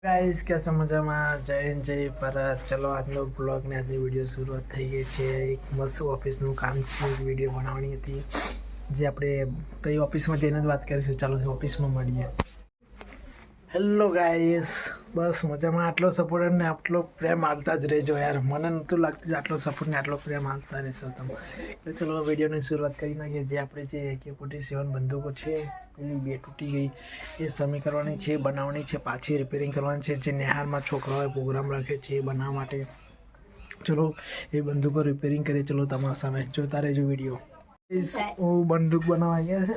Guys कैसे मजा में जय हिंद जय भारत। चलो आज ब्लॉग ने आज वीडियो शुरुआत थी गई है। एक मस्त ऑफिस काम है, वीडियो बनानी थी जे आपणे कई ऑफिस में जईने बात करीशुं। चलो ऑफिस में मळीए। हेलो गाइस, बस मजा में आटलो सपोर्ट ने आटलो प्रेम आलता ज रहेजो यार। मने नतुं लागतुं आटलो सपोर्ट ने आटलो प्रेम आलता रहेशो तमे। तो चलो वीडियो ने शुरुआत करी नाखीए। जे आपणे जे AK-47 बंदूको छे एनी बे तूटी गई ए समी करवानी छे, बनावनी छे, पाછી रिपेरिंग करवानी छे। जे नेहारमा छोकराओ प्रोग्राम राखे छे बनाववा माटे। चलो ए बंदूको रिपेरिंग करीए। चलो तमारा सामे जोता रहेजो वीडियो। इस ओ बंदूक बनावा गया छे।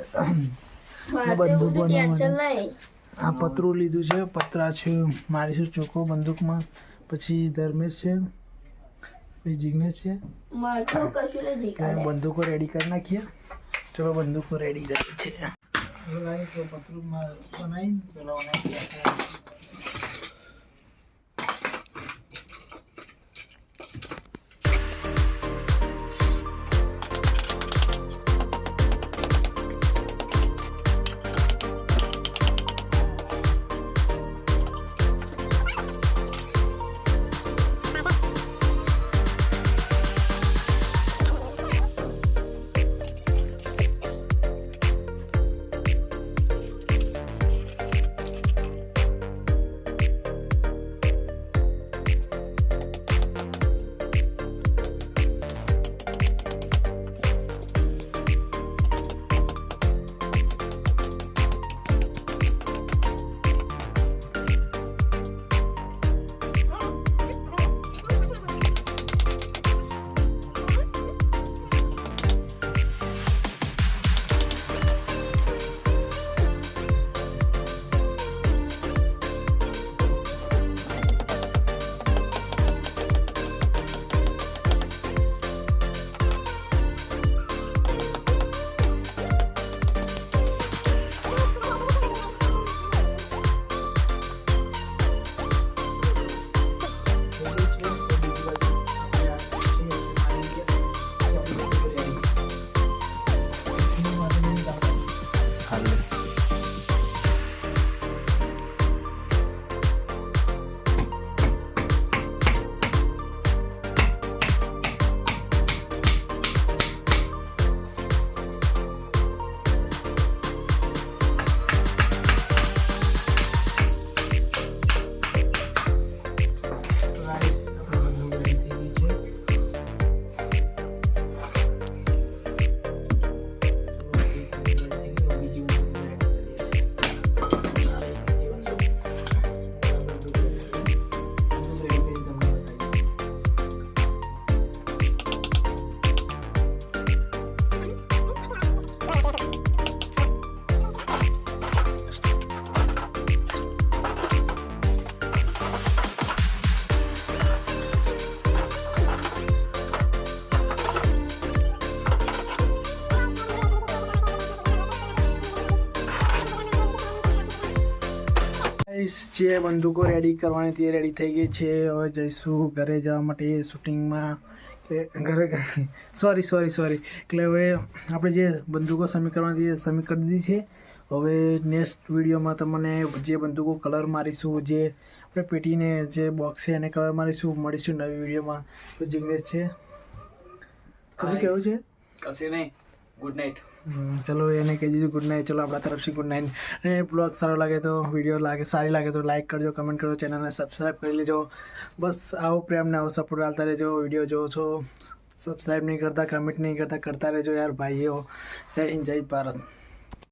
बंदूक बनावा आ पतरू लीधुं छे, पतरा छे, मारीशुं चोखो बंदूक में। पछी धर्मेश छे, પછી जिग्नेश छे। बंदूको रेडी कर नाखीए। चलो बंदूको रेडी करे छे। हेलो गाइस, वो पतरू में बनाई पेला बनाई। જે બંદૂકો રેડી કરવાની તે રેડી થઈ ગઈ છે। હવે જઈશું ઘરે જવા માટે શૂટિંગમાં। ઘરે સોરી એટલે હવે આપણે જે બંદૂકો સમી કરવાની હતી સમી કરી દીધી છે। હવે નેક્સ્ટ વિડીયોમાં તમને જે બંદૂકો કલર મારીશું, જે આપણે પેટીને જે બોક્સ છે એને કલર મારીશું। મળીશું નવી વિડીયોમાં। તો જિગ્નેશ છે, કશું કહેવું છે? કશું નહીં, ગુડ નાઇટ। चलो એને કહી દીધું ગુડ નાઇટ। चलो આપણા તરફથી ગુડ નાઇટ। અને બ્લોગ સારો લાગે તો વિડીયો સારી લાગે તો લાઇક કરજો, કમેન્ટ કરજો, ચેનલને સબસ્ક્રાઈબ કરી લેજો। બસ આવો પ્રેમ ને આવો સપોર્ટ આપતા રહેજો। વિડીયો જોવો છો, સબસ્ક્રાઈબ નહીં કરતા, કમેન્ટ નહીં કરતા, કરતા રહેજો યાર ભાઈઓ। જય હિન્દ જય ભારત।